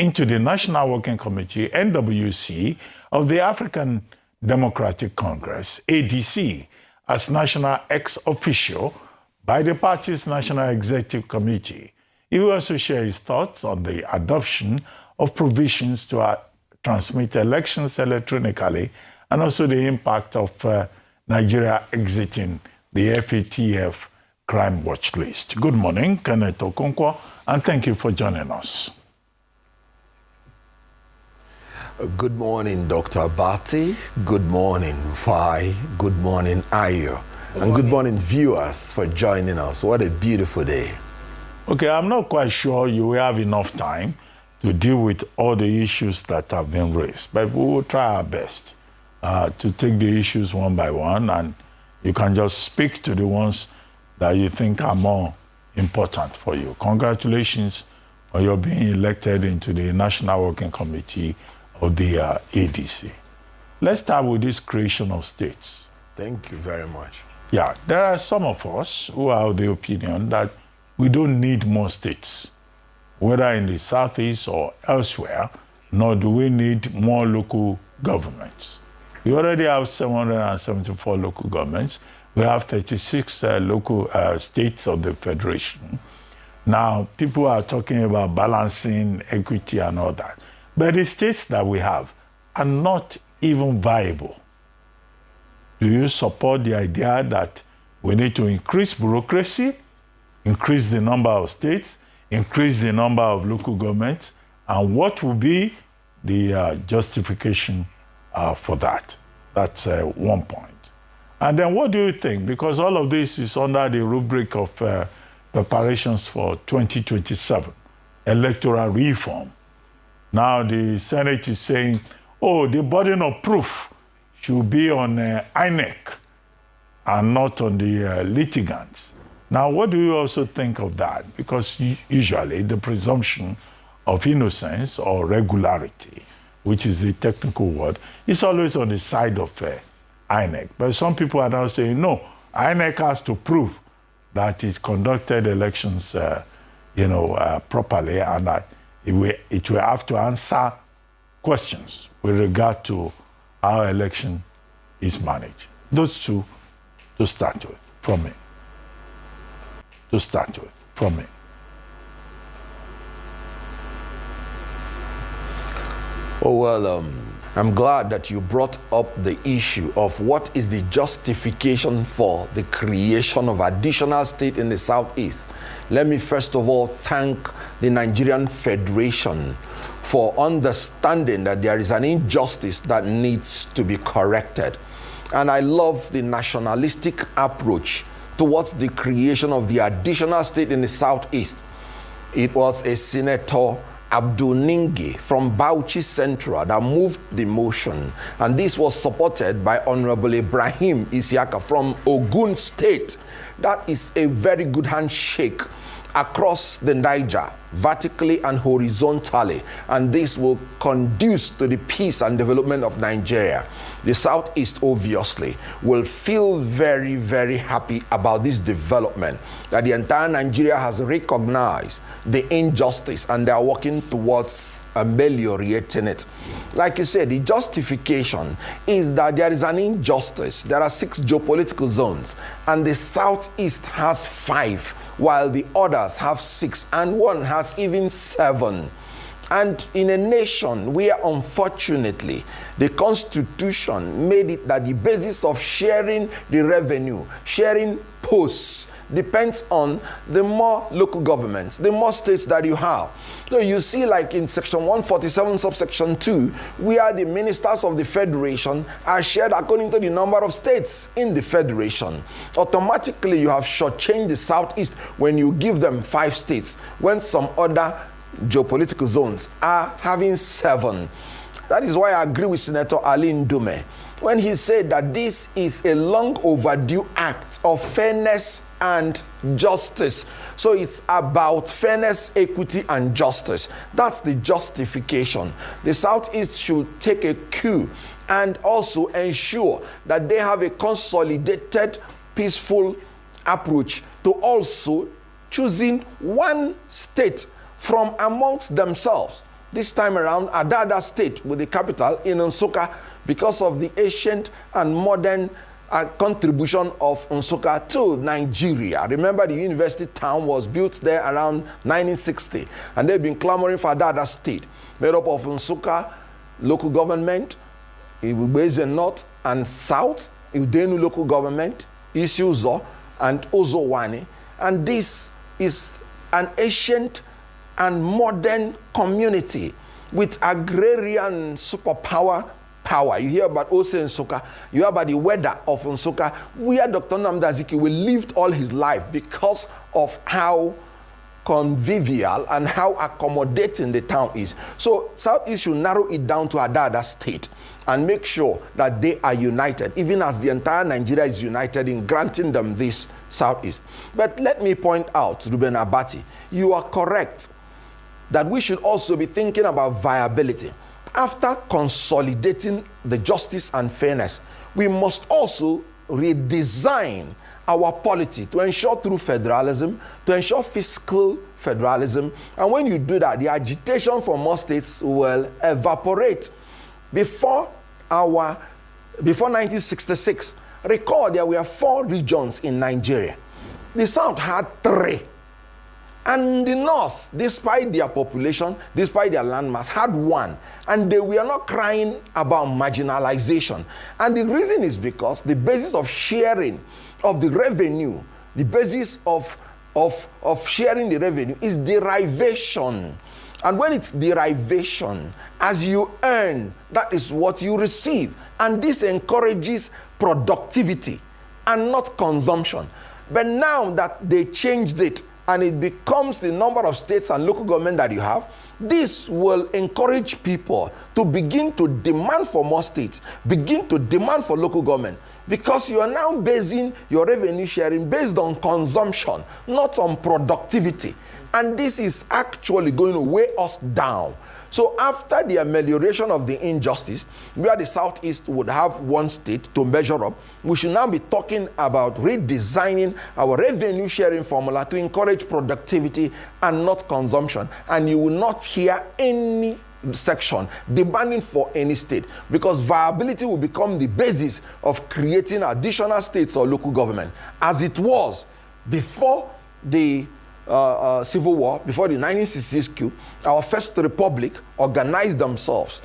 into the National Working Committee, NWC, of the African Democratic Congress, ADC, as national ex officio by the party's National Executive Committee. He will also share his thoughts on the adoption of provisions to transmit elections electronically and also the impact of Nigeria exiting the FATF crime watch list. Good morning, Kenneth Okonkwo, and thank you for joining us. Good morning, Dr. Abati. Good morning, Rufai. Good morning, Ayo. And good morning, viewers, for joining us. What a beautiful day. Okay, I'm not quite sure you will have enough time to deal with all the issues that have been raised, but we will try our best to take the issues one by one, and you can just speak to the ones that you think are more important for you. Congratulations on your being elected into the National Working Committee of the ADC. Let's start with this creation of states. Thank you very much. Yeah, there are some of us who are of the opinion that we don't need more states, whether in the Southeast or elsewhere, nor do we need more local governments. We already have 774 local governments. We have 36 local states of the Federation. Now, people are talking about balancing equity and all that. But the states that we have are not even viable. Do you support the idea that we need to increase bureaucracy, increase the number of states, increase the number of local governments, and what will be the justification for that? That's one point. And then what do you think? Because all of this is under the rubric of preparations for 2027, electoral reform. Now the Senate is saying, oh, the burden of proof should be on INEC and not on the litigants. Now, what do you also think of that? Because usually the presumption of innocence or regularity, which is the technical word, is always on the side of INEC. But some people are now saying, no, INEC has to prove that it conducted elections properly, and that it will have to answer questions with regard to how election is managed. Those two to start with, from me. Oh, well, I'm glad that you brought up the issue of what is the justification for the creation of additional state in the Southeast. Let me first of all thank the Nigerian Federation for understanding that there is an injustice that needs to be corrected. And I love the nationalistic approach towards the creation of the additional state in the Southeast. It was a Senator Abdul Ningi from Bauchi Central that moved the motion, and this was supported by Honorable Ibrahim Isiaka from Ogun State. That is a very good handshake across the Niger, vertically and horizontally, and this will conduce to the peace and development of Nigeria. The Southeast, obviously, will feel very, very happy about this development, that the entire Nigeria has recognized the injustice and they are working towards ameliorating it. Like you said, the justification is that there is an injustice. There are 6 geopolitical zones, and the Southeast has 5, while the others have 6, and one has even 7. And in a nation where, unfortunately, the Constitution made it that the basis of sharing the revenue, sharing posts, depends on the more local governments, the more states that you have. So you see, like in section 147, subsection 2, where the ministers of the federation are shared according to the number of states in the federation. Automatically, you have shortchanged the Southeast when you give them 5 states, when some other geopolitical zones are having 7. That is why I agree with Senator Ali Ndume when he said that this is a long overdue act of fairness and justice. So it's about fairness, equity, and justice. That's the justification. The Southeast should take a cue and also ensure that they have a consolidated, peaceful approach to also choosing one state from amongst themselves. This time around, Adada State with the capital in Nsukka, because of the ancient and modern contribution of Nsukka to Nigeria. Remember, the university town was built there around 1960, and they've been clamoring for Adada State, made up of Nsukka local government, Iwubeze North and South, Udenu local government, Isi-Uzo, and Ozowani. And this is an ancient and modern community with agrarian superpower power. You hear about Ose Nsukka, you hear about the weather of Nsukka, where Dr. Nnamdi Azikiwe lived all his life because of how convivial and how accommodating the town is. So Southeast should narrow it down to Adada State and make sure that they are united, even as the entire Nigeria is united in granting them this Southeast. But let me point out, Ruben Abati, you are correct that we should also be thinking about viability. After consolidating the justice and fairness, we must also redesign our polity to ensure true federalism, to ensure fiscal federalism. And when you do that, the agitation for more states will evaporate. Before 1966, recall there were 4 regions in Nigeria. The South had 3. And the North, despite their population, despite their landmass, had 1. And they were not crying about marginalization. And the reason is because the basis of sharing of the revenue, the basis of sharing the revenue is derivation. And when it's derivation, as you earn, that is what you receive. And this encourages productivity and not consumption. But now that they changed it, and it becomes the number of states and local government that you have, this will encourage people to begin to demand for more states, begin to demand for local government, because you are now basing your revenue sharing based on consumption, not on productivity. And this is actually going to weigh us down. So after the amelioration of the injustice, where the Southeast would have 1 state to measure up, we should now be talking about redesigning our revenue sharing formula to encourage productivity and not consumption. And you will not hear any section demanding for any state, because viability will become the basis of creating additional states or local government, as it was before the Civil War, before the 1966 coup. Our first republic organized themselves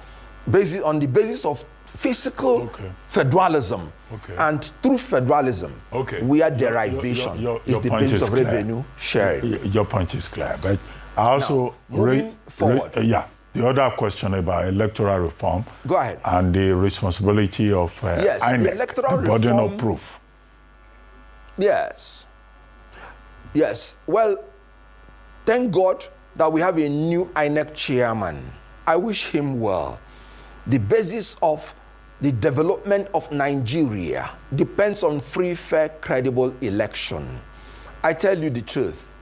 on the basis of physical federalism. And through federalism, where derivation is the basis of revenue sharing. Your point is clear. But I also moving forward. The other question about electoral reform. Go ahead. And the responsibility of yes, INEC, the electoral the burden reform, of proof. Yes. Yes. Well, thank God that we have a new INEC chairman. I wish him well. The basis of the development of Nigeria depends on free, fair, credible election. I tell you the truth.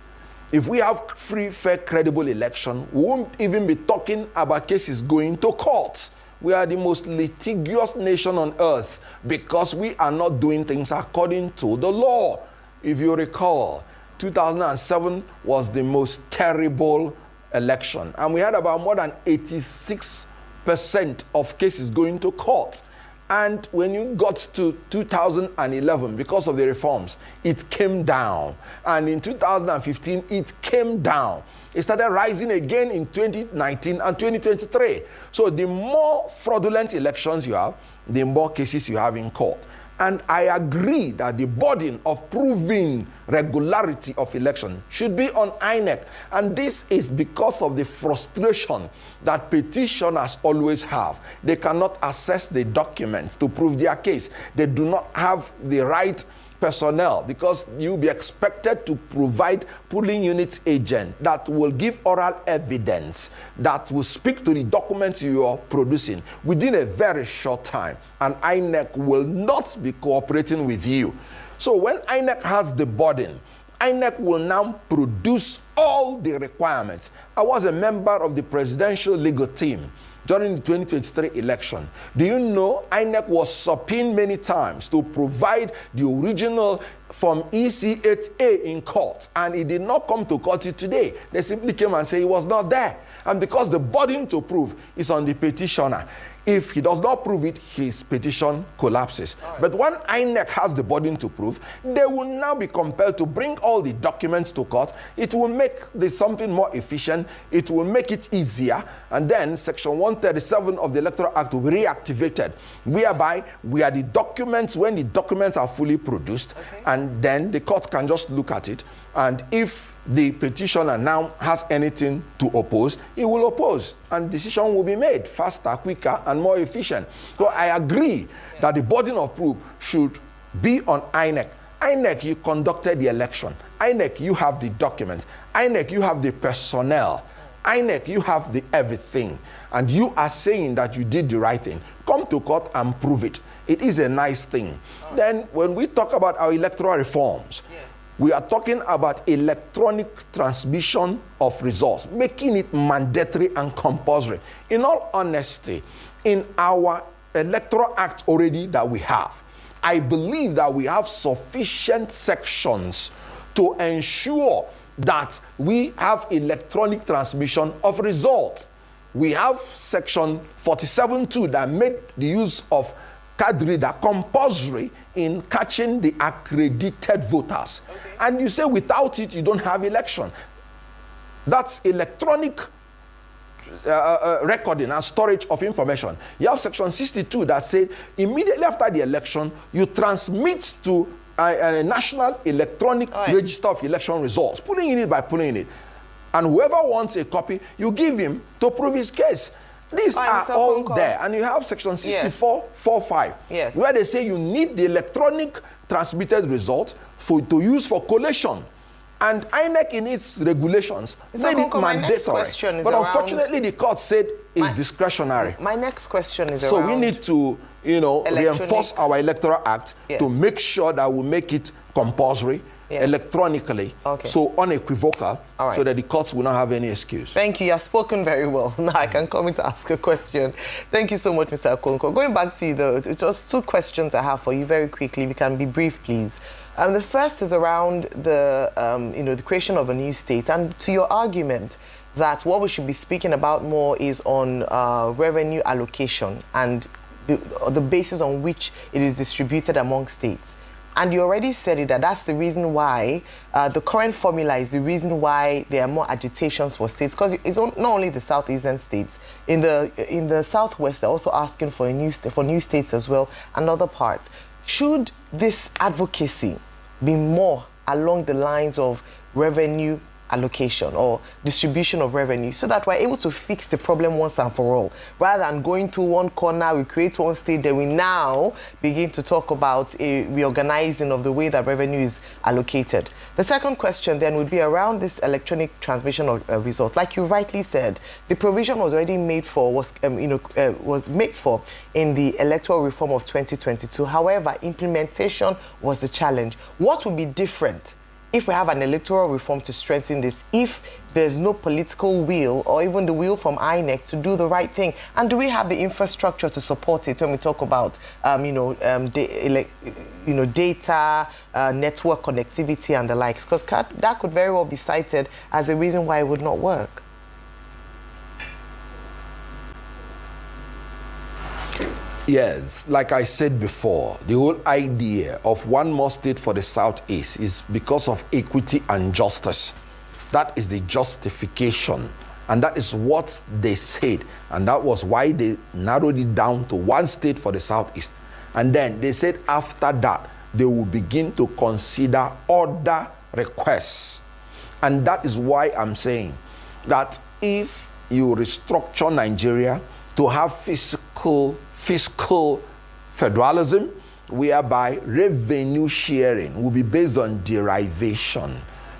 If we have free, fair, credible election, we won't even be talking about cases going to court. We are the most litigious nation on earth because we are not doing things according to the law. If you recall, 2007 was the most terrible election, and we had about more than 86% of cases going to court. And when you got to 2011, because of the reforms, it came down. And in 2015, it came down. It started rising again in 2019 and 2023. So the more fraudulent elections you have, the more cases you have in court. And I agree that the burden of proving regularity of election should be on INEC. And this is because of the frustration that petitioners always have. They cannot access the documents to prove their case. They do not have the right personnel, because you'll be expected to provide polling unit agent that will give oral evidence, that will speak to the documents you are producing within a very short time, and INEC will not be cooperating with you. So when INEC has the burden, INEC will now produce all the requirements. I was a member of the presidential legal team during the 2023 election. Do you know INEC was subpoenaed many times to provide the original from EC8A in court, and it did not come to court today. They simply came and said he was not there. And because the burden to prove is on the petitioner, if he does not prove it, his petition collapses. Right. But when INEC has the burden to prove, they will now be compelled to bring all the documents to court. It will make something more efficient. It will make it easier. And then Section 137 of the Electoral Act will be reactivated, whereby we are the documents, when the documents are fully produced, and then the court can just look at it. And if the petitioner now has anything to oppose, he will oppose, and decision will be made faster, quicker, and more efficient. So I agree that the burden of proof should be on INEC. INEC, you conducted the election. INEC, you have the documents. INEC, you have the personnel. INEC, you have the everything. And you are saying that you did the right thing. Come to court and prove it. It is a nice thing. Then when we talk about our electoral reforms, we are talking about electronic transmission of results, making it mandatory and compulsory. In all honesty, in our Electoral Act already that we have, I believe that we have sufficient sections to ensure that we have electronic transmission of results. We have section 47.2 that made the use of card reader compulsory in catching the accredited voters. And you say without it, you don't have election. That's electronic recording and storage of information. You have section 62 that said immediately after the election, you transmit to a national electronic register of election results, pulling in it by pulling in it. And whoever wants a copy, you give him to prove his case. These are all there. And you have section 64.45, where they say you need the electronic transmitted result to use for collation. And INEC in its regulations made it mandatory. But unfortunately, the court said it's discretionary. My next question is so we need to, reinforce our Electoral Act to make sure that we make it compulsory electronically, so unequivocal, so that the courts will not have any excuse. Thank you. You have spoken very well. Now I can come in to ask a question. Thank you so much, Mr. Okonkwo. Going back to you, though, it's just two questions I have for you very quickly. If you can be brief, please. The first is around the, the creation of a new state, and to your argument that what we should be speaking about more is on revenue allocation and the basis on which it is distributed among states. And you already said it, that's the reason why the current formula is the reason why there are more agitations for states, because it's not only the southeastern states. In the southwest, they're also asking for new states as well, and other parts. Should this advocacy be more along the lines of revenue allocation or distribution of revenue, so that we're able to fix the problem once and for all, rather than going to one corner, we create one state, then we now begin to talk about a reorganizing of the way that revenue is allocated? The second question then would be around this electronic transmission of results. Like you rightly said, the provision was already made for, was made for in the electoral reform of 2022. However, implementation was the challenge. What would be different if we have an electoral reform to strengthen this, if there's no political will or even the will from INEC to do the right thing? And do we have the infrastructure to support it when we talk about, data, network connectivity and the likes? Because that could very well be cited as a reason why it would not work. Yes, like I said before, the whole idea of one more state for the Southeast is because of equity and justice. That is the justification. And that is what they said. And that was why they narrowed it down to one state for the Southeast. And then they said after that, they will begin to consider other requests. And that is why I'm saying that if you restructure Nigeria to have fiscal federalism, whereby revenue sharing will be based on derivation,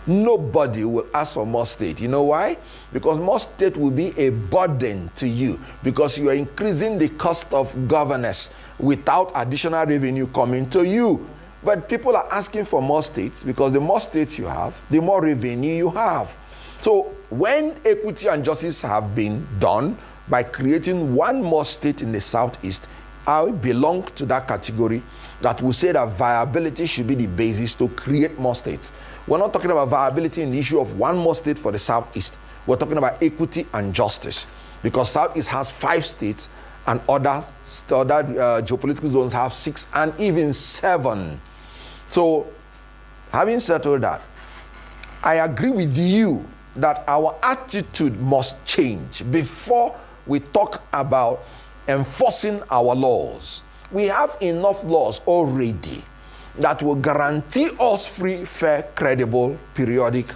nobody will ask for more state. You know why? Because more state will be a burden to you, because you are increasing the cost of governance without additional revenue coming to you. But people are asking for more states because the more states you have, the more revenue you have. So when equity and justice have been done by creating one more state in the Southeast, I belong to that category that will say that viability should be the basis to create more states. We're not talking about viability in the issue of one more state for the Southeast. We're talking about equity and justice, because Southeast has 5 states and other geopolitical zones have 6 and even 7. So having settled that, I agree with you that our attitude must change before we talk about enforcing our laws. We have enough laws already that will guarantee us free, fair, credible, periodic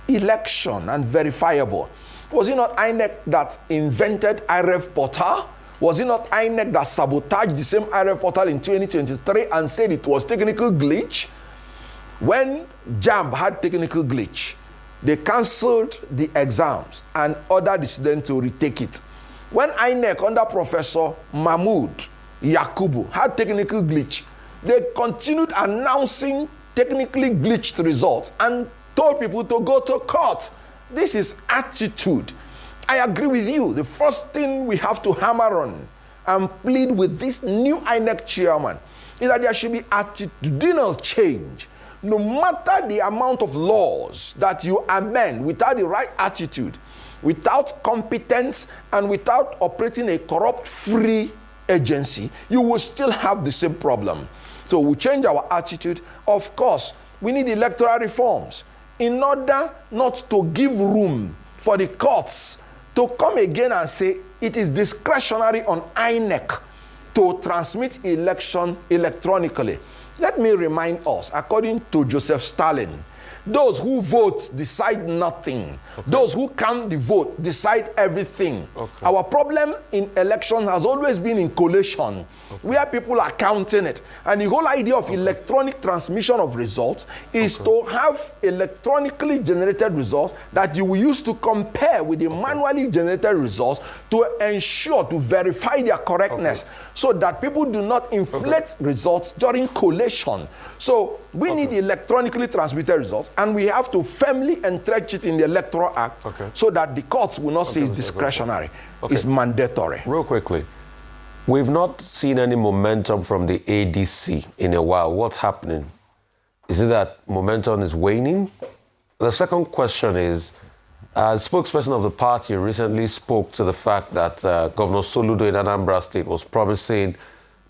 election and verifiable. Was it not INEC that invented IREF portal? Was it not INEC that sabotaged the same IREF portal in 2023 and said it was technical glitch? When JAMB had technical glitch, they cancelled the exams and ordered the students to retake it. When INEC under Professor Mahmoud Yakubu had technical glitch, they continued announcing technically glitched results and told people to go to court. This is attitude. I agree with you. The first thing we have to hammer on and plead with this new INEC chairman is that there should be attitudinal change. No matter the amount of laws that you amend without the right attitude, without competence, and without operating a corrupt-free agency, you will still have the same problem. So we change our attitude. Of course, we need electoral reforms in order not to give room for the courts to come again and say it is discretionary on INEC to transmit election electronically. Let me remind us, according to Joseph Stalin, those who vote decide nothing. Okay. Those who count the vote decide everything. Okay. Our problem in elections has always been in collation, where people are counting it. And the whole idea of electronic transmission of results is to have electronically generated results that you will use to compare with the manually generated results to ensure, to verify their correctness, so that people do not inflate results during collation. So we need electronically transmitted results, and we have to firmly entrench it in the Electoral Act so that the courts will not say it's discretionary. It's mandatory. Real quickly, we've not seen any momentum from the ADC in a while. What's happening? Is it that momentum is waning? The second question is, a spokesperson of the party recently spoke to the fact that Governor Soludo in Anambra State was promising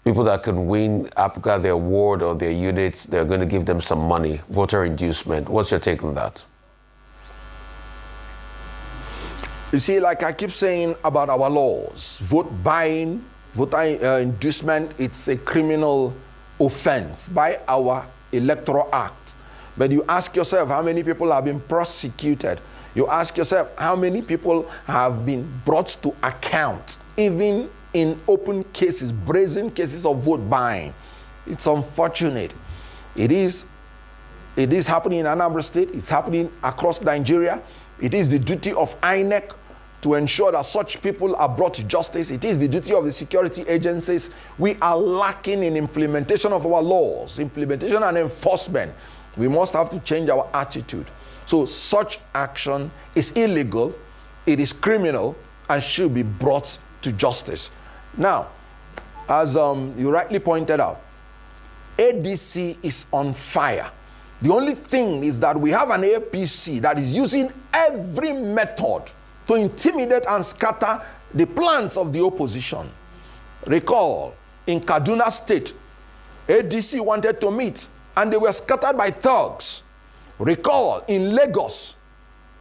people that can win APGA their ward or their units, they're going to give them some money, voter inducement. What's your take on that? You see, like I keep saying about our laws, vote buying, voter inducement, it's a criminal offense by our Electoral Act. But you ask yourself how many people have been prosecuted. You ask yourself how many people have been brought to account, even in open cases, brazen cases of vote buying. It's unfortunate. It is happening in Anambra State. It's happening across Nigeria. It is the duty of INEC to ensure that such people are brought to justice. It is the duty of the security agencies. We are lacking in implementation of our laws, implementation and enforcement. We must have to change our attitude. So such action is illegal, it is criminal, and should be brought to justice. Now, as you rightly pointed out, ADC is on fire. The only thing is that we have an APC that is using every method to intimidate and scatter the plans of the opposition. Recall, in Kaduna State, ADC wanted to meet, and they were scattered by thugs. Recall, in Lagos,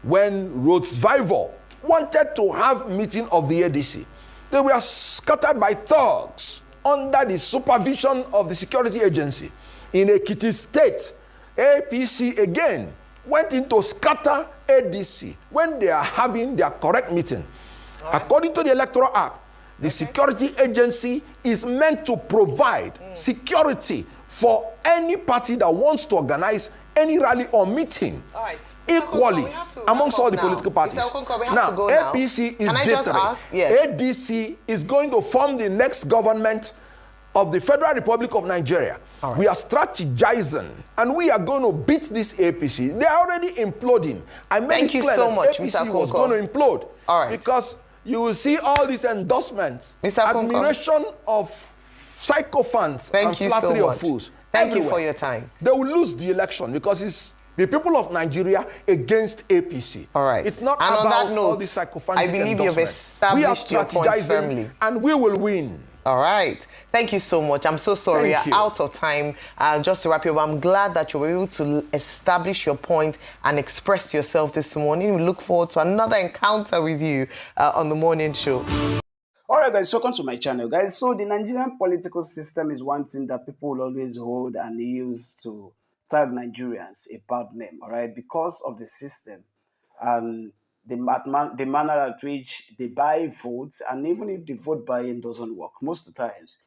when Rotsvivor wanted to have meeting of the ADC, they were scattered by thugs under the supervision of the security agency. In Ekiti State, APC again went in to scatter ADC when they are having their correct meeting. Right. According to the Electoral Act, the security agency is meant to provide security for any party that wants to organize any rally or meeting. All right. Equally amongst all the political parties. Now, APC is jittering. ADC is going to form the next government of the Federal Republic of Nigeria. Right. We are strategizing, and we are going to beat this APC. They are already imploding. I made Thank it you clear so that much, APC Mr. was Okonkwo. going to implode. All right. Because you will see all these endorsements, Mr. Okonkwo. admiration of sycophants and Thank you so flattery of much. fools. Thank you everywhere. for your time. They will lose the election because it's the people of Nigeria against APC. All right. It's not And on about that note, all these sycophantic I believe you've endorsements. We are established your point strategizing, firmly. and we will win. All right. Thank you so much. I'm so sorry Thank you're you. out of time. Just to wrap you up, I'm glad that you were able to establish your point and express yourself this morning. We look forward to another encounter with you on the morning show. All right, guys, welcome to my channel, guys. So the Nigerian political system is one thing that people will always hold and use to tag Nigerians a bad name, all right, because of the system and the manner at which they buy votes, and even if the vote buying doesn't work, most of the times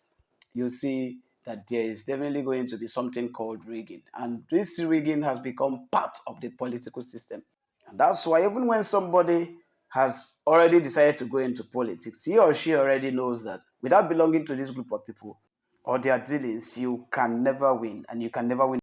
you'll see that there is definitely going to be something called rigging, and this rigging has become part of the political system. And that's why even when somebody has already decided to go into politics, he or she already knows that without belonging to this group of people or their dealings, you can never win, and you can never win.